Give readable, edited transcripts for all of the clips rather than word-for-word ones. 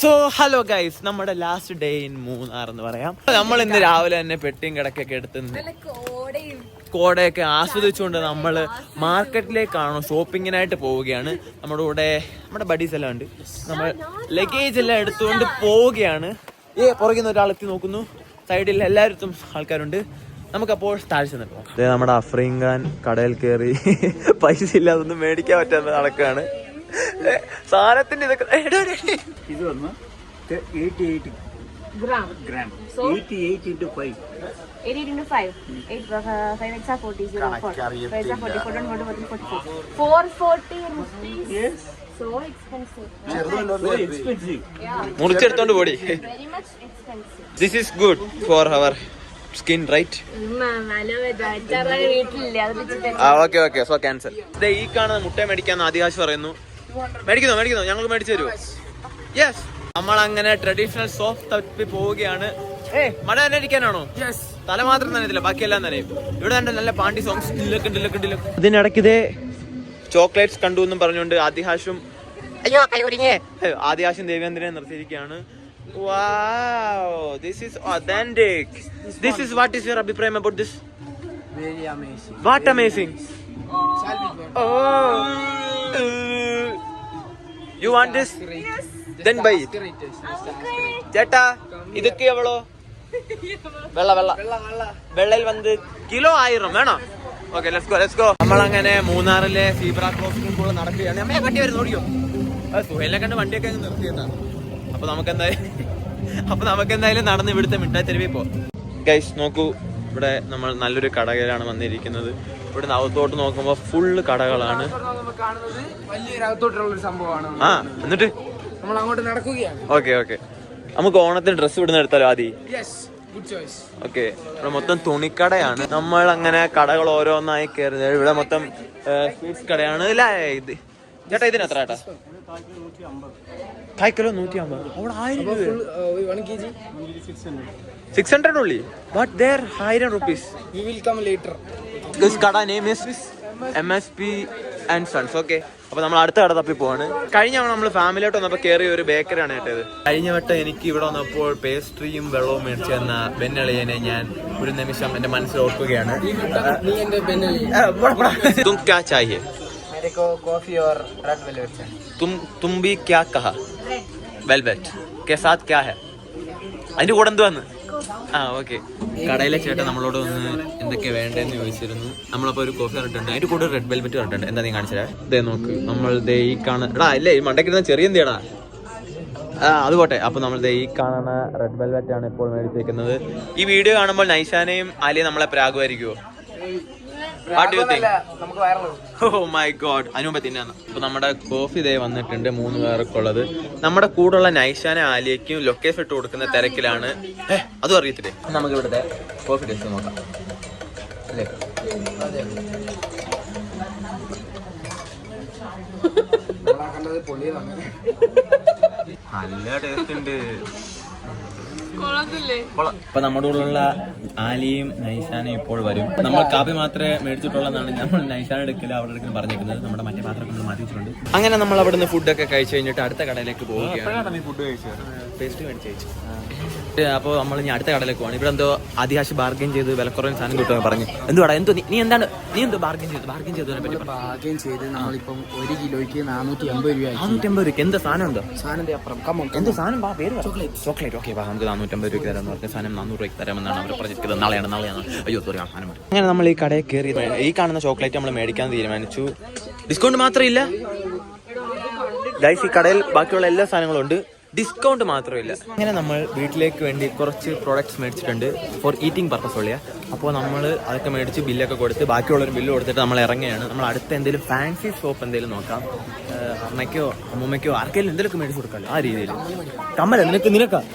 So hello guys, നമ്മുടെ last day in Munnar എന്ന് പറയാം. നമ്മൾ ഇന്ന് രാവിലെ തന്നെ പെട്ടിയും കിടക്കൊക്കെ എടുത്ത് കോടയൊക്കെ ആസ്വദിച്ചുകൊണ്ട് നമ്മൾ മാർക്കറ്റിലേക്കാണോ ഷോപ്പിങ്ങിനായിട്ട് പോവുകയാണ്. നമ്മുടെ കൂടെ നമ്മുടെ ബഡീസ് എല്ലാം ഉണ്ട്. നമ്മൾ ലഗേജ് എല്ലാം എടുത്തുകൊണ്ട് പോവുകയാണ്. പുറകിൽ നിന്ന് ഒരാൾ എത്തി നോക്കുന്നു. സൈഡിൽ എല്ലായിടത്തും ആൾക്കാരുണ്ട്. നമുക്കപ്പോൾ താഴ്ച നിൽക്കാം. നമ്മുടെ അഫ്രീൻ ഖാൻ കടയിൽ കയറി പൈസ ഇല്ലാതൊന്നും മേടിക്കാൻ പറ്റാത്ത നടക്കാണ്. സാധനത്തിന്റെ ഇതൊക്കെ ഇത് വന്ന് 88 gram. So 88 into 5. 88 into 5. 5 x 40, 04. 5 x 40, 44. 440 rupees. Yes. So expensive. So expensive. Yeah. മുറിച്ചെടുത്തോണ്ട് പോടി. Very much expensive. This is good for our skin, right? Okay. So cancel. ഈ കാണുന്ന മുട്ട മേടിക്കാന്ന് ആദികാശ് പറയുന്നു. മേടിക്കുന്നോ ഞങ്ങൾക്ക് മേടിച്ചു തരുമോ? യെസ്. നമ്മൾ അങ്ങനെ ട്രഡീഷണൽ സോഫ്റ്റ് തപ്പി പോവുകയാണ്. മഴ തന്നെ ഇരിക്കാനാണോ? തല മാത്രം നനയത്തില്ല, ബാക്കിയെല്ലാം നനയും. ഇവിടെ തന്നെ നല്ല പാണ്ടി സോങ്സ് ഇതിനിടയ്ക്ക് ഇതേ ചോക്ലേറ്റ്സ് കണ്ടു എന്നും പറഞ്ഞുകൊണ്ട് ആദിഹാഷും ദേവേന്ദ്രനെ നിർത്തിയിരിക്കുകയാണ്. Wow, this is authentic. This is what is your abhiprayam about this? Very amazing. What amazing? Oh. You want this? Yes. Then buy it. ചേട്ടാ ഇതൊക്കെ എവളോ? വെള്ളയിൽ വന്ന് കിലോ 1000 വേണോ? Okay, let's go. നമ്മളങ്ങനെ മൂന്നാറിലെ സീബ്ര ക്രോസിംഗ് കൂടെ നടക്കുകയാണ്. അമ്മയെ വണ്ടി വരുന്നു, ഓടിയോ? സുഹേലിനെ കണ്ട് വണ്ടിയൊക്കെ അങ്ങ് നിർത്തിയതാണ്. അപ്പൊ നമുക്ക് എന്തായാലും നടന്ന് ഇവിടുത്തെ മിഠായി തെരുവിൽ പോവാം. ഗൈസ് നോക്കൂ, ഇവിടെ നമ്മൾ നല്ലൊരു കടയിലാണ് വന്നിരിക്കുന്നത്. ഇവിടെ അകത്തോട്ട് നോക്കുമ്പോൾ ഫുള്ള് കടകളാണ്. എന്നിട്ട് നമ്മൾ അങ്ങോട്ട് നടക്കുകയാണ്. ഓക്കെ നമുക്ക് ഓണത്തിന് ഡ്രസ്സ് ഇവിടുന്ന് എടുത്താലോ ആദ്യം? ഓക്കെ, ഇവിടെ മൊത്തം തുണിക്കടയാണ്. നമ്മൾ അങ്ങനെ കടകൾ ഓരോന്നായി കയറുന്നത്. ഇവിടെ മൊത്തം സ്വീറ്റ്സ് കടയാണ്. ഇല്ല ഇത് ചേട്ടാ, ഇതിന് എത്ര ചേട്ടാ? 1 കിലോ 150. അവിടെ 1000 600 only. But there 1000 rupees. We will come later. This kada name is MSP and Sons. Okay. അപ്പൊ നമ്മൾ അടുത്ത കട തപ്പി പോവാണ്. കഴിഞ്ഞ തവണ നമ്മൾ ഫാമിലിയായിട്ട് വന്നപ്പോൾ കയറിയ ഒരു ബേക്കറിയാണ് കേട്ടത്. കഴിഞ്ഞ വട്ടം എനിക്ക് ഇവിടെ വന്നപ്പോൾ പേസ്ട്രിയും വെള്ളവും മേടിച്ചു തന്ന ബെന്നളിയനെ ഞാൻ ഒരു നിമിഷം എന്റെ മനസ്സിൽ ഓർക്കുകയാണ്. തും ക്യാ ചാഹിയേ? मेरे को कॉफी और रेड वेलवेट चाहिए. तुम भी क्या कहा? वेलवेट के साथ क्या है? അതിന്റെ കൂടെ എന്തുവാന്ന്? ഓക്കെ. കടയിലെ ചേട്ടൻ നമ്മളോട് ഒന്ന് എന്തൊക്കെ വേണ്ടെന്ന് ചോദിച്ചിരുന്നു. നമ്മളപ്പോ ഒരു കോഫി പറഞ്ഞിട്ടുണ്ട്, അതിന്റെ കൂടെ റെഡ് വെൽവെറ്റ് പറഞ്ഞിട്ടുണ്ട്. എന്താ നീ കാണിച്ചാ? ഇതേ നോക്ക്, നമ്മൾ ഈ കാണുന്ന ഇല്ലേ ഈ മണ്ടക്കിരുന്ന ചെറിയ എന്തിയാടാ? അത് പോട്ടെ. അപ്പൊ നമ്മൾ ഈ കാണുന്ന റെഡ് വെൽവെറ്റ് ആണ് ഇപ്പോൾ മേടിച്ചേക്കുന്നത്. ഈ വീഡിയോ കാണുമ്പോൾ നൈഷാനെയും ആലിയും നമ്മളെ പ്രാഗുമായിരിക്കുമോ? Oh my god, Anupa തിന്നാന്ന്. അപ്പൊ നമ്മുടെ കോഫി ഇതേ വന്നിട്ടുണ്ട്, 3 പേർക്കുള്ളത്. നമ്മുടെ കൂടെയുള്ള നൈഷാനെ ആലിയയ്ക്കും ലൊക്കേഷൻ ഇട്ട് കൊടുക്കുന്ന തിരക്കിലാണ്. അതും അറിയത്തില്ലേ? നമുക്ക് ഇവിടുത്തെ കോഫി ടേസ്റ്റ് നോക്കാം അല്ലേ? നല്ല ടേസ്റ്റ് ഉണ്ട്. അപ്പൊ നമ്മുടെ കൂടെയുള്ള ആലിയും നൈഷാനും ഇപ്പോൾ വരും. നമ്മൾ കാപ്പി മാത്രമേ മേടിച്ചിട്ടുള്ളതാണ്. നമ്മൾ നൈഷാൻ എടുക്കില്ല, അവിടെ എടുക്കുന്ന പറഞ്ഞിരിക്കുന്നത്. നമ്മുടെ മറ്റേ പാത്രം നമ്മൾ മാറ്റി വെച്ചിട്ടുണ്ട്. അങ്ങനെ നമ്മൾ അവിടെ നിന്ന് ഫുഡൊക്കെ കഴിച്ചു കഴിഞ്ഞിട്ട് അടുത്ത കടയിലേക്ക് പോവുകയാണ്. ഫുഡ് പേസ്റ്റ് മേടിച്ച് കഴിച്ചു. അപ്പോൾ നമ്മൾ ഇനി അടുത്ത കടയിലേക്ക് പോകണം. ഇവിടെ എന്തോ ആദിഹാഷ് ബാർഗെയിൻ ചെയ്ത് വിലക്കുറവിന് സാധനം കിട്ടുമെന്ന് പറഞ്ഞു. എന്തുവാടാ നീ എന്തോ ബാർഗെയിൻ ചെയ്തതിനെ പറ്റി ബാർഗെയിൻ ചെയ്ത് നമ്മളിപ്പം 1 കിലോയ്ക്ക് 480 രൂപ. 480 രൂപ എന്താ സാധനം? എന്തോ സാധനത്തിന്റെ അപ്പുറം എന്തോ സാധനം പേര് ചോക്ലേറ്റ്. ഓക്കെ, നമുക്ക് 450 രൂപയ്ക്ക് തരാമെന്ന് പറഞ്ഞ സാധനം 400 രൂപയ്ക്ക് തരാമെന്നാണ് അവർ പറഞ്ഞിരിക്കുന്നത്. നാളെയാണ്. അയ്യോ സോറി, സാധനം. അങ്ങനെ നമ്മൾ ഈ കടയിൽ കയറി ഈ കാണുന്ന ചോക്ലേറ്റ് നമ്മൾ മേടിക്കാൻ തീരുമാനിച്ചു. ഡിസ്കൗണ്ട് മാത്രമില്ല ഗൈസ്, ഈ കടയിൽ ബാക്കിയുള്ള എല്ലാ സാധനങ്ങളും ഉണ്ട്, ഡിസ്കൗണ്ട് മാത്രമില്ല. അങ്ങനെ നമ്മൾ വീട്ടിലേക്ക് വേണ്ടി കുറച്ച് പ്രോഡക്ട്സ് മേടിച്ചിട്ടുണ്ട് ഫോർ ഈറ്റിംഗ് പർപ്പസ് ഉള്ളിയ. അപ്പോൾ നമ്മൾ അതൊക്കെ മേടിച്ച് ബില്ലൊക്കെ കൊടുത്ത് ബാക്കിയുള്ളൊരു ബില്ല് കൊടുത്തിട്ട് നമ്മൾ ഇറങ്ങുകയാണ്. നമ്മൾ അടുത്ത എന്തെങ്കിലും ഫാൻസി ഷോപ്പ് എന്തെങ്കിലും നോക്കാം. അമ്മയ്ക്കോ അമ്മൂമ്മയ്ക്കോ ആർക്കെങ്കിലും എന്തെങ്കിലുമൊക്കെ മേടിച്ച് കൊടുക്കാമല്ലോ, ആ രീതിയിൽ. കമ്മല നിനക്ക്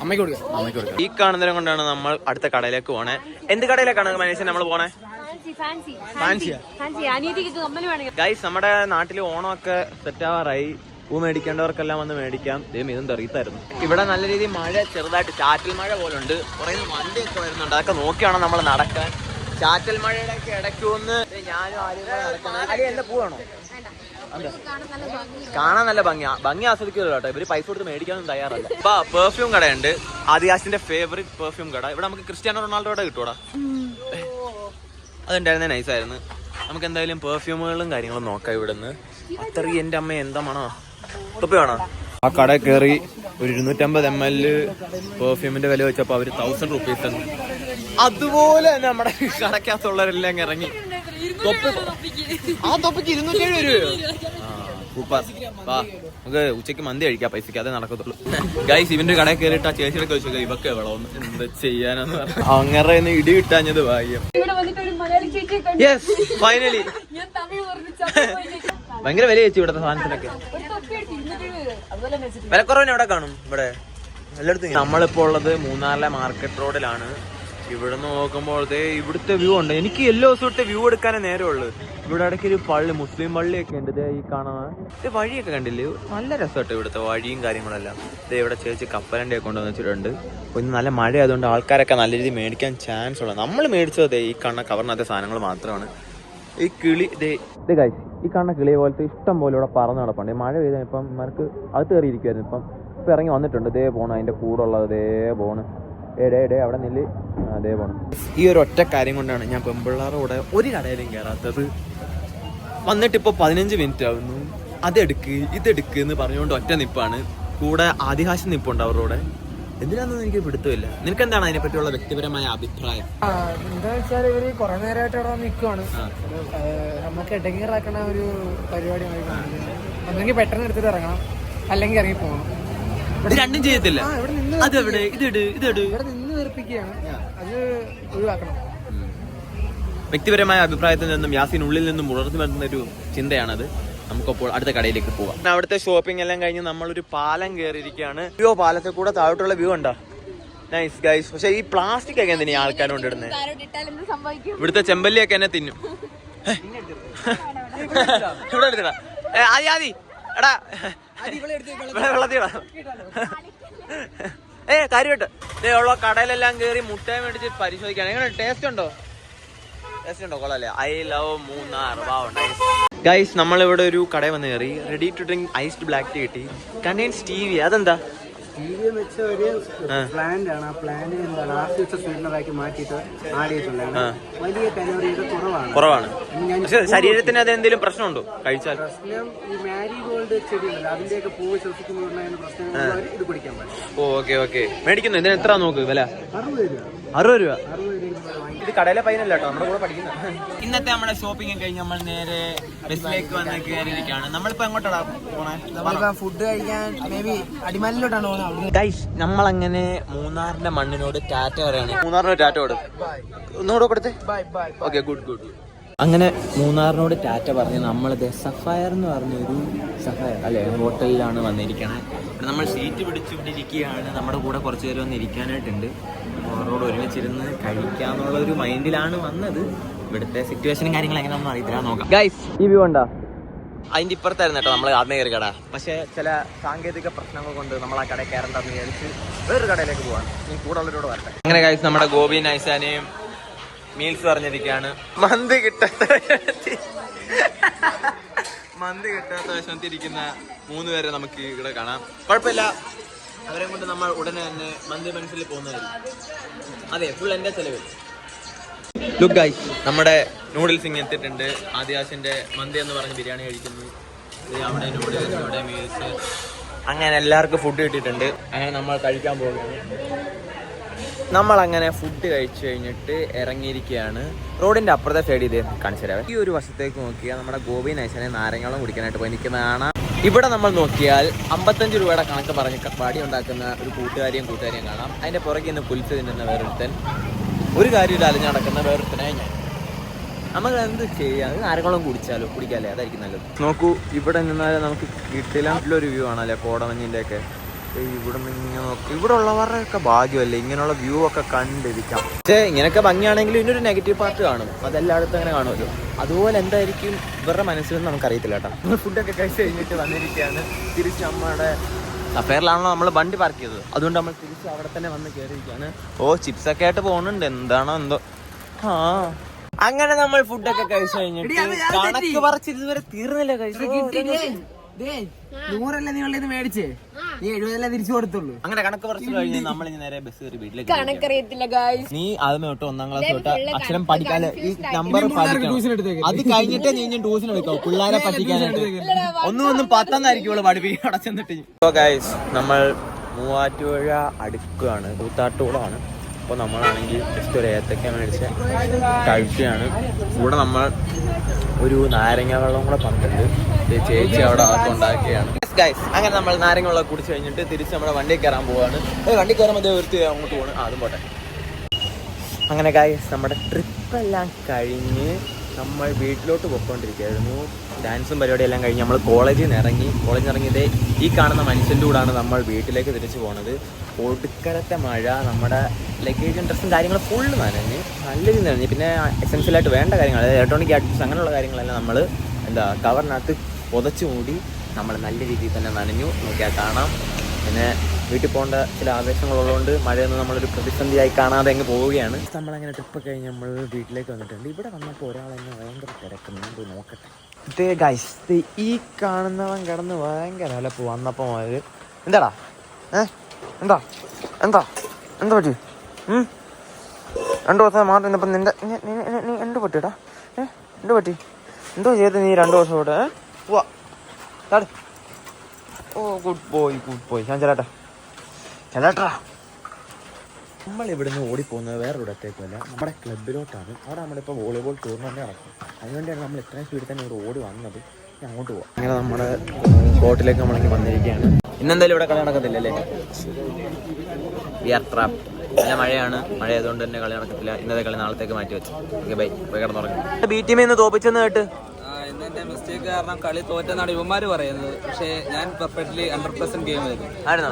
അമ്മയ്ക്ക് കൊടുക്കാം. ഈ കാണുന്നതിനെ കൊണ്ടാണ് നമ്മൾ അടുത്ത കടയിലേക്ക് പോണേ. എന്ത് കടയിലേക്കാണ് മനീഷൻ നമ്മൾ പോണേ? ഗൈസ്, നമ്മുടെ നാട്ടിൽ ഓണമൊക്കെ സെറ്റ് ആവാറായി. പൂ മേടിക്കേണ്ടവർക്കെല്ലാം വന്ന് മേടിക്കാം. ഇതെന്താ അറിയത്തായിരുന്നു. ഇവിടെ നല്ല രീതിയിൽ മഴ, ചെറുതായിട്ട് ചാറ്റൽ മഴ പോലെ ഉണ്ട്. കുറേ വണ്ടിയൊക്കെ വരുന്നുണ്ട്. അതൊക്കെ നോക്കിയാണ് നമ്മൾ നടക്കാൻ. ചാറ്റൽ മഴയുടെ ഒക്കെ ഇടയ്ക്ക് ഒന്ന് ഞാനും ആരും നടക്കണം. എന്റെ പൂവാണോ? കാണാൻ നല്ല ഭംഗി ആസ്വദിക്കുമല്ലോ കേട്ടോ. ഇവര് പൈസ കൊടുത്ത് മേടിക്കാനൊന്നും തയ്യാറല്ല. ഇപ്പൊ പെർഫ്യൂം കടയുണ്ട്, ആദിവാസിന്റെ ഫേവറേറ്റ് പെർഫ്യൂം കട. ഇവിടെ നമുക്ക് ക്രിസ്ത്യാനോ റൊണാൾഡോയുടെ കിട്ടൂടാ. അതുണ്ടായിരുന്നേ നൈസായിരുന്നു. നമുക്ക് എന്തായാലും പെർഫ്യൂമുകളും കാര്യങ്ങളും നോക്കാം ഇവിടുന്ന്. അത്രയും എന്റെ അമ്മ എന്താ മണോ, തൊപ്പി വേണോ? ആ കട കയറി ഒരു 250 ml പെർഫ്യൂമിന്റെ വില വെച്ചപ്പോ അവര് 1000 rupees തന്നു. അതുപോലെ തന്നെ നമ്മുടെ കടക്കകത്തുള്ളവരെല്ലാം ഇറങ്ങി തൊപ്പിക്ക് 207 രൂപയോ? സൂപ്പർ. നമുക്ക് ഉച്ചക്ക് മന്തി കഴിക്കാം, പൈസക്ക് അതേ നടക്കത്തുള്ളൂ. ഗൈസ് ഇവന്റെ കടയിൽ കയറിയിട്ട് ആ ചേച്ചിയുടെ ചോദിച്ചു ഇവക്കെ എവളോന്ന്, എന്താ ചെയ്യാനെന്ന് പറഞ്ഞു. അങ്ങനെ ഇടി കിട്ടാഞ്ഞത് ഭാഗ്യം. Yes finally. ഭയങ്കര വില ചേച്ചി ഇവിടുത്തെ സാധനത്തിനൊക്കെ. വിലക്കുറവിന് എവിടെ കാണും? ഇവിടെ എല്ലായിടത്തും. നമ്മളിപ്പോ ഉള്ളത് മൂന്നാറിലെ മാർക്കറ്റ് റോഡിലാണ്. ഇവിടെ നോക്കുമ്പോഴത്തെ ഇവിടുത്തെ വ്യൂ ഉണ്ട്. എനിക്ക് എല്ലാ ദിവസത്തെ വ്യൂ എടുക്കാനേ നേരമുള്ളൂ. ഇവിടെ ഇടയ്ക്ക് ഒരു പള്ളി, മുസ്ലിം പള്ളിയൊക്കെ ഉണ്ട്. ഈ കാണാൻ ഇത് വഴിയൊക്കെ കണ്ടില്ലേ, നല്ല രസമായിട്ട് ഇവിടുത്തെ വഴിയും കാര്യങ്ങളെല്ലാം. ഇവിടെ ചേച്ചി കപ്പലണ്ടി ഒക്കെ കൊണ്ടുവന്ന് വെച്ചിട്ടുണ്ട്. ഇന്ന് നല്ല മഴ ആയതുകൊണ്ട് ആൾക്കാരൊക്കെ നല്ല രീതിയിൽ മേടിക്കാൻ ചാൻസ് ഉള്ളത്. നമ്മൾ മേടിച്ചത് ഈ കാണുന്ന കവറിനകത്തെ സാധനങ്ങൾ മാത്രമാണ്. ഈ കിളി ഇത് ഗൈസ്, ഈ കാണുന്ന കിളിയെ പോലത്തെ ഇഷ്ടം പോലെ ഇവിടെ പറന്ന് നടപ്പുണ്ട്. മഴ പെയ്താൽ ഇപ്പം ഇവർക്ക് അകത്ത് കയറിയിരിക്കുമായിരുന്നു. ഇപ്പം ഇറങ്ങി വന്നിട്ടുണ്ട്. ഇതേ പോണ്, അതിൻ്റെ കൂടെ ഉള്ളത് ഇതേ പോണ്. അവിടെ നെല്ല് അതേ പോണം. ഈ ഒരു ഒറ്റ കാര്യം കൊണ്ടാണ് ഞാൻ പെമ്പിള്ളാരുടെ കൂടെ ഒരു കടയിലും കയറാത്തത്. വന്നിട്ടിപ്പോൾ 15 മിനിറ്റ് ആവുന്നു. അതെടുക്ക് ഇതെടുക്ക് എന്ന് പറഞ്ഞുകൊണ്ട് ഒറ്റ നിപ്പാണ്. കൂടെ ആദിവാസി നിപ്പുണ്ട് അവരുടെ കൂടെ. എന്തിനാണെന്ന് എനിക്ക് പിടുത്തമില്ല. നിനക്ക് എന്താണ് അതിനെ പറ്റിയുള്ള വ്യക്തിപരമായ അഭിപ്രായം? എന്താ വെച്ചാൽ ഇവര് കുറെ നേരമായിട്ട് അവിടെ നിൽക്കുവാണ്. നമുക്ക് ഇടങ്ങേറാക്കണ ഒരു പരിപാടി ഒന്നെങ്കിൽ പെട്ടെന്ന് എടുത്തിട്ട് ഇറങ്ങണം, അല്ലെങ്കിൽ ഇറങ്ങി പോകണം. ഇത് രണ്ടും ചെയ്യത്തില്ല. അതെവിടെ ഇവിടെ നിന്ന് തീർപ്പിക്കുകയാണ്, അത് ഒഴിവാക്കണം. വ്യക്തിപരമായ അഭിപ്രായത്തിൽ നിന്നും യാസിൻ ഉള്ളിൽ നിന്നും ഉണർന്നു വരുന്ന ഒരു ചിന്തയാണത്. നമുക്കപ്പോൾ അടുത്ത കടയിലേക്ക് പോവാം. അവിടുത്തെ ഷോപ്പിംഗ് എല്ലാം കഴിഞ്ഞ് നമ്മളൊരു പാലം കയറിയിരിക്കുകയാണ്. വ്യൂ പാലത്തിൽ കൂടെ താഴോട്ടുള്ള വ്യൂ ഉണ്ടോ? Nice guys. പക്ഷെ ഈ പ്ലാസ്റ്റിക് ഒക്കെ എന്തിനാ ആൾക്കാർ കൊണ്ടിടുന്നത്? ഇവിടുത്തെ ചെമ്പല്ലിയൊക്കെ എന്നെ തിന്നും. ഇവിടെ എടുത്തിടാ ആദി എടാ വെള്ളത്തിടാ. കാര്യമായിട്ട് ഉള്ള കടയിലെല്ലാം കയറി മുട്ട മേടിച്ച് പരിശോധിക്കാണ്. എങ്ങനെ ടേസ്റ്റ് ഉണ്ടോ? കൊള്ളാല്ലേ? I love Munnar. ഗൈസ് നമ്മളിവിടെ ഒരു കടയിൽ വന്ന് കയറി. Ready to drink iced black tea കിട്ടി. Contains TV. അതെന്താ? ടി.വി എന്ന് വെച്ച ഒരു പ്ലാന്റ് ആണ്. ആ പ്ലാന്റ് എന്താണ് ആർട്ടിഫിഷ്യൽ സ്വീറ്റ്നറാക്കി മാറ്റിയിട്ട് ആഡ് ചെയ്തിട്ടുണ്ടാണ്. വലിയ കലോറിയുടെ കുറവാണ്. പക്ഷെ ശരീരത്തിന് അത് എന്തെങ്കിലും പ്രശ്നമുണ്ടോ കഴിച്ചാൽ? പ്രശ്നം ഈ മാരിഗോൾഡ് ചെടി ഉണ്ടല്ലോ, അതിന്റെയൊക്കെ പൂവ് ശ്വസിക്കുന്നതിന് പ്രശ്നങ്ങൾ ഇത് കുടിക്കാൻ പറ്റും. ഓക്കെ മേടിക്കുന്നു. ഇതിന് എത്ര നോക്ക് വില? 60 രൂപ. ഇത് കടയിലെ പൈനല്ല കേട്ടോ, നമ്മുടെ കൂടെ പഠിക്കുന്ന. ഇന്നത്തെ നമ്മുടെ ഷോപ്പിംഗ് കഴിഞ്ഞ് നമ്മൾ നേരെ ബസ്സിലേക്ക് വന്ന് കയറിയിരിക്കുകയാണ്. നമ്മളിപ്പോ എങ്ങോട്ടാണ് പോണേ? ഫുഡ് കഴിക്കാൻ മേ ബി അടിമാലിലോട്ടാണ് പോകുന്നത്. ഗൈസ് നമ്മളങ്ങനെ മൂന്നാറിന്റെ മണ്ണിനോട് ടാറ്റ പറയാണ്. മൂന്നാറിനോട് ടാറ്റ കൊടു ഒന്നുകൂടെ കൊടുത്തേ. Okay good. അങ്ങനെ മൂന്നാറിനോട് ടാറ്റ പറഞ്ഞ് നമ്മളിത് സഫയർ എന്ന് പറഞ്ഞൊരു ഹോട്ടലിലാണ് വന്നിരിക്കണത്. നമ്മൾ സീറ്റ് പിടിച്ചിരിക്കുകയാണ്. നമ്മുടെ കൂടെ കുറച്ച് പേര് വന്ന് ഇരിക്കാനായിട്ടുണ്ട്. അവരോട് ഒരുമിച്ചിരുന്ന് കഴിക്കാന്നുള്ള ഒരു മൈൻഡിലാണ് വന്നത്. ഇവിടുത്തെ സിറ്റുവേഷനും കാര്യങ്ങളും എങ്ങനെയാണെന്ന് അറിയത്തില്ല, നോക്കാം. ഗൈസ് ഈ വ്യൂ ഉണ്ടോ? അതിൻ്റെ ഇപ്പുറത്തായിരുന്നു കേട്ടോ നമ്മൾ ആദ്യം കയറി കട. പക്ഷേ ചില സാങ്കേതിക പ്രശ്നങ്ങൾ കൊണ്ട് നമ്മൾ ആ കടയിൽ കയറണ്ടെന്ന് വിചാരിച്ച് വേറൊരു കടയിലേക്ക് പോവാണ്. ഈ കൂടെ ഉള്ളവരോട് വരട്ടെ. അങ്ങനെ ഗൈസ് നമ്മുടെ ഗോപി നൈസാനെയും മീൽസ് പറഞ്ഞിരിക്കുകയാണ്. മന്തി കിട്ടാത്ത വിഷമത്തിരിക്കുന്ന 3 പേരെ നമുക്ക് ഇവിടെ കാണാം. കുഴപ്പമില്ല, അവരെ കൊണ്ട് നമ്മൾ ഉടനെ തന്നെ മന്തി മനസ്സിൽ പോകുന്നതായിരിക്കും. അതെ, ഫുൾ എൻ്റെ ചെലവിൽ. ലുക്ക് ഗൈസ്, നമ്മുടെ നൂഡിൽസ് ഇങ്ങനെ എത്തിയിട്ടുണ്ട്. ആദിവാസിന്റെ മന്തി എന്ന് പറഞ്ഞ് ബിരിയാണി കഴിക്കുന്നു. അവിടെ നൂഡിൽസ്, ഇവിടെ മീൽസ്, അങ്ങനെ എല്ലാവർക്കും ഫുഡ് കിട്ടിയിട്ടുണ്ട്. അങ്ങനെ നമ്മൾ കഴിക്കാൻ പോകുകയാണ്. നമ്മളങ്ങനെ ഫുഡ് കഴിച്ചു കഴിഞ്ഞിട്ട് ഇറങ്ങിയിരിക്കുകയാണ്. റോഡിന്റെ അപ്പുറത്തെ സൈഡ് ഇതേ കാണിച്ചു തരാം. ഈ ഒരു വശത്തേക്ക് നോക്കിയാൽ നമ്മുടെ ഗോപി നൈസനെ നാരങ്ങളും കുടിക്കാനായിട്ട് പോയി നിൽക്കുന്നതാണ്. ഇവിടെ നമ്മൾ നോക്കിയാൽ 55 രൂപയുടെ കണക്ക് പറഞ്ഞ് പാടി ഉണ്ടാക്കുന്ന ഒരു കൂട്ടുകാരിയും കാണാം. അതിന്റെ പുറകെ നിന്ന് പുലിച്ച് തിന്നുന്ന വേറൊരുത്തൻ, ഒരു കാര്യമില്ല അലഞ്ഞ് നടക്കുന്ന വേറൊരുത്തനായി ഞാൻ. നമുക്ക് എന്ത് ചെയ്യാം? നാരങ്ങളും കുടിക്കാല്ലേ, അതായിരിക്കും നല്ലത്. നോക്കൂ, ഇവിടെ നിന്നാൽ നമുക്ക് കിട്ടില്ലൊരു വ്യൂ ആണല്ലേ കോടമഞ്ഞിന്റെ ഒക്കെ. ഇവിടെ നിന്ന് ഇങ്ങനെ നോക്കും. ഇവിടെ ഉള്ളവരുടെ ഒക്കെ ഭാഗ്യമല്ലേ ഇങ്ങനെയുള്ള വ്യൂ ഒക്കെ കണ്ടിരിക്കാം. പക്ഷേ ഇങ്ങനെയൊക്കെ ഭംഗിയാണെങ്കിലും ഇതിനൊരു നെഗറ്റീവ് പാർട്ട് കാണും. അതെല്ലായിടത്തും അങ്ങനെ കാണുമല്ലോ. അതുപോലെ എന്തായിരിക്കും ഇവരുടെ മനസ്സിലെന്ന് നമുക്കറിയത്തില്ല കേട്ടോ. നമ്മൾ ഫുഡൊക്കെ കഴിച്ച് കഴിഞ്ഞിട്ട് വന്നിരിക്കുകയാണ്. തിരിച്ച് നമ്മുടെ സഫയറിലാണല്ലോ നമ്മൾ വണ്ടി പാർക്ക് ചെയ്തത്. അതുകൊണ്ട് നമ്മൾ തിരിച്ച് അവിടെ തന്നെ വന്ന് കയറിയിരിക്കുകയാണ്. ചിപ്സൊക്കെ ആയിട്ട് പോകുന്നുണ്ട്. എന്താണോ എന്തോ. അങ്ങനെ നമ്മൾ ഫുഡൊക്കെ കഴിച്ചു കഴിഞ്ഞിട്ട് കണക്ക് പറിച്ച് ഇതുവരെ തീർന്നില്ല കഴിച്ചു. 100 നീ ഉള്ളത് മേടിച്ചേ, നീ 70 തിരിച്ചു കൊടുത്തുള്ളൂ. അങ്ങനെ കണക്ക് പറിച്ച് കഴിഞ്ഞ് നമ്മൾ ഇനി നേരെ ബസ് കയറി വീട്ടിലേക്ക്. കണക്കറിയത്തില്ല ഗായ്സ്. നീ ആദ്യമേ തൊട്ട് 1ാം ക്ലാസ് തൊട്ട് അക്ഷരം പഠിക്കാതെ ഈ നമ്പർ പഠിക്കണം. അത് കഴിഞ്ഞിട്ടേ നീ ട്യൂഷൻ എടുക്കാവൂ പിള്ളേരെ പഠിക്കാനായിട്ട്. ഒന്നും 10 പഠിപ്പിക്കാൻ അടച്ചെന്നിട്ട്. ഗൈസ് നമ്മൾ മൂവാറ്റുപുഴ അടുക്കുകയാണ്, കൂത്താട്ടുകുളമാണ്. അപ്പോൾ നമ്മളാണെങ്കിൽ ജസ്റ്റ് ഒരു ഏത്തക്ക മേടിച്ച് കഴിക്കുകയാണ്. ഇവിടെ നമ്മൾ ഒരു നാരങ്ങ വെള്ളം കൂടെ പറഞ്ഞിട്ടുണ്ട്, ചേച്ചി അവിടെ ഉണ്ടാക്കിയാണ്. ഗൈസ് അങ്ങനെ നമ്മൾ നാരങ്ങ വെള്ളം കുടിച്ച് കഴിഞ്ഞിട്ട് തിരിച്ച് നമ്മുടെ വണ്ടി കയറാൻ പോവാണ്. വണ്ടി കയറുമ്പോൾ ഒരുത്തി അങ്ങോട്ട് പോകണം. അതും പോട്ടെ. അങ്ങനെ ഗൈസ് നമ്മുടെ ട്രിപ്പെല്ലാം കഴിഞ്ഞ് നമ്മൾ വീട്ടിലോട്ട് പോയിക്കൊണ്ടിരിക്കുകയായിരുന്നു. ഡാൻസും പരിപാടിയെല്ലാം കഴിഞ്ഞ് നമ്മൾ കോളേജിൽ നിന്ന് ഇറങ്ങിയതേ ഈ കാണുന്ന മനുഷ്യൻ്റെ കൂടാണ് നമ്മൾ വീട്ടിലേക്ക് തിരിച്ചു പോകുന്നത്. ഒടുക്കലത്തെ മഴ, നമ്മുടെ ലഗേജും ഡ്രസ്സും കാര്യങ്ങളും ഫുള്ള് നനഞ്ഞ് നല്ല രീതിയിൽ നനഞ്ഞ്. പിന്നെ എസെൻഷ്യലായിട്ട് വേണ്ട കാര്യങ്ങൾ, അതായത് ഇലക്ട്രോണിക് ഗാഡ്ജറ്റ്സ് അങ്ങനെയുള്ള കാര്യങ്ങളെല്ലാം നമ്മൾ കവറിനകത്ത് പുതച്ചു മൂടി നമ്മൾ നല്ല രീതിയിൽ തന്നെ നനഞ്ഞു. നോക്കിയാൽ കാണാം. പിന്നെ വീട്ടിൽ പോകേണ്ട ചില ആവേശങ്ങളുള്ളതുകൊണ്ട് മഴയൊന്നും നമ്മളൊരു പ്രതിസന്ധിയായി കാണാതെ അങ്ങ് പോവുകയാണ്. നമ്മളങ്ങനെ ട്രിപ്പ് കഴിഞ്ഞ് നമ്മൾ വീട്ടിലേക്ക് വന്നിട്ടുണ്ട്. ഇവിടെ വന്നപ്പോൾ ഒരാൾ എന്നെ ഭയങ്കര തിരക്കുന്നു, നോക്കട്ടെ. ഇതേ ഗൈസ്, ഈ കാണുന്നവൻ കിടന്ന് ഭയങ്കര അലപ്പ് വന്നപ്പോൾ മുതൽ. എന്താടാ എന്താ പറ്റി? 2 ദിവസം മാത്രം ഇന്നപ്പം നിന്റെ നീ എന്ത് പറ്റിയടാ? എന്ത് പറ്റി? എന്തോ ചെയ്ത് നീ 2 ദിവസം കൂടെ പോവാ? ഓ ഗുഡ് ബോയ്. ഞാൻ ചേട്ടാ നമ്മൾ ഇവിടുന്ന് ഓടിപ്പോകുന്നത് വേറൊരിടത്തേക്കുമല്ല, നമ്മുടെ ക്ലബിലോട്ടാണ്. അവിടെ നമ്മളിപ്പോൾ വോളിബോൾ ടൂർണമെൻറ്റ് നടക്കും. അതിനുവേണ്ടിയാണ് നമ്മൾ ഇത്രയും സ്പീഡിൽ തന്നെ ഇവിടെ ഓടി വന്നത്. അങ്ങോട്ട് പോവാം. അങ്ങനെ നമ്മുടെ കോർട്ടിലേക്ക് നമ്മളിങ്ങനെ വന്നിരിക്കുകയാണ്. ഇന്നെന്തായാലും ഇവിടെ കളി നടക്കത്തില്ലല്ലേ? നല്ല മഴയാണ്. മഴയായതുകൊണ്ട് തന്നെ കളി നടക്കത്തില്ല. ഇന്നത്തെ കളി നാളത്തേക്ക് മാറ്റി വെച്ചു. Okay bye. പോയി കിടന്നുറങ്ങി. ബി ടീമിൽ നിന്ന് തോപ്പിച്ചെന്ന് കേട്ട്. ഇന്നെന്റെ മിസ്റ്റേക്ക് കാരണം കളി തോറ്റെന്നാണ് ഇവന്മാര് പറയുന്നത്. പക്ഷേ ഞാൻ പെർഫെക്റ്റ്ലി 100% ഗെയിം ആയിരുന്നു. ആയിരുന്നോ?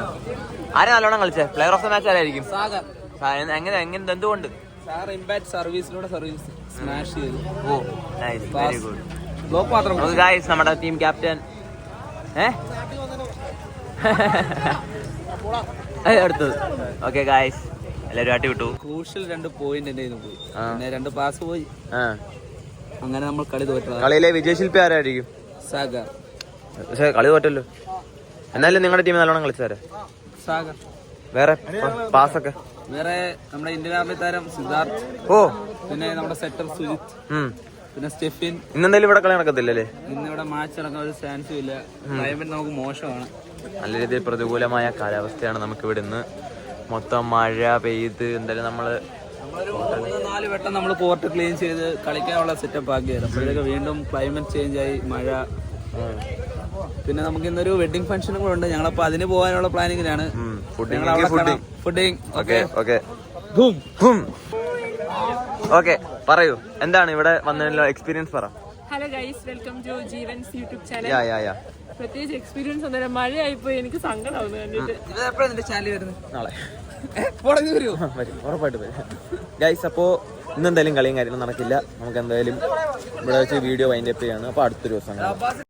ആരെ നല്ലോണം കളിച്ചേ? പ്ലെയർ ഓഫ് ദ മാച്ച് ആരായിരിക്കും? സാഗർ. എങ്ങനെ എന്തുകൊണ്ട്? സാർ ഇമ്പാക്ട് സർവീസിലൂടെ സർവീസ് സ്മാഷ് ചെയ്തു. ഓ നൈസ്, വെരി ഗുഡ്. ബ്ലോക്ക് മാത്രം. ഗൈസ് നമ്മുടെ ടീം ക്യാപ്റ്റൻ അടുത്തത്. ഓക്കെ ഗൈസ്, എല്ലാവരും ആട്ടി വിട്ടു. ക്രൂഷ്യൽ 2 പോയിന്റ് എന്റെ കയ്യിൽ നിന്ന് പോയി. പിന്നെ 2 പാസ് പോയി. അങ്ങനെ നമ്മൾ കളി തോറ്റത്. കളിയിലെ വിജയശില്പി ആരായിരിക്കും? സാഗർ. പക്ഷെ കളി തോറ്റല്ലോ. എന്നാലും നിങ്ങളുടെ ടീം നല്ലോണം കളിച്ചാരെ? സാഗർ. വേറെ പാസൊക്കെ വേറെ നമ്മുടെ ഇന്ത്യൻ ആർമി താരം സിദ്ധാർത്ഥ്. ഓ പിന്നെ നമ്മുടെ സെറ്റർ സുജിത്ത്. പിന്നെ സ്റ്റെഫിൻ. ഇന്നെന്തായാലും ഇവിടെ കളി നടക്കത്തില്ലല്ലേ? ഇന്ന് ഇവിടെ മാച്ച് നടക്കാൻ ഒരു ചാൻസും ഇല്ല. ക്ലൈമറ്റ് നമുക്ക് മോശമാണ്. നല്ല രീതിയിൽ പ്രതികൂലമായ കാലാവസ്ഥയാണ് നമുക്ക് ഇവിടെ ഇന്ന്. മൊത്തം മഴ പെയ്ത് എന്തായാലും നമ്മള് 4 വട്ടം നമ്മൾ കോർട്ട് ക്ലീൻ ചെയ്ത് കളിക്കാനുള്ള സെറ്റപ്പ് ആക്കിയത്. അപ്പോഴേക്ക് വീണ്ടും ക്ലൈമറ്റ് ചേഞ്ച് ആയി മഴ. പിന്നെ നമുക്ക് ഇന്നൊരു വെഡിങ് ഫംഗ്ഷനും കൂടെ ഉണ്ട്. ഞങ്ങളപ്പോ അതിന് പോകാനുള്ള പ്ലാനിങ്ങിലാണ്. ഫുഡിങ്. ഓക്കെ പറയൂ, എന്താണ് ഇവിടെ വന്നതിനുള്ള എക്സ്പീരിയൻസ് പറ. Hello guys, welcome to Jeevan's YouTube channel. പ്രത്യേകിച്ച് എക്സ്പീരിയൻസ് ഒന്നും, മഴയായിപ്പോയി എനിക്ക് സങ്കടമാവുന്നു കണ്ടിട്ട്. നാളെ ഉറപ്പായിട്ട് വരും ഗൈസ്. അപ്പോൾ ഇന്നെന്തായാലും കളിയും കാര്യങ്ങളും നടക്കില്ല. നമുക്ക് എന്തായാലും ഇവിടെ വെച്ച് വീഡിയോ വൈൻഡ് അപ്പ് ചെയ്യാണ്. അപ്പോൾ അടുത്തൊരു ദിവസം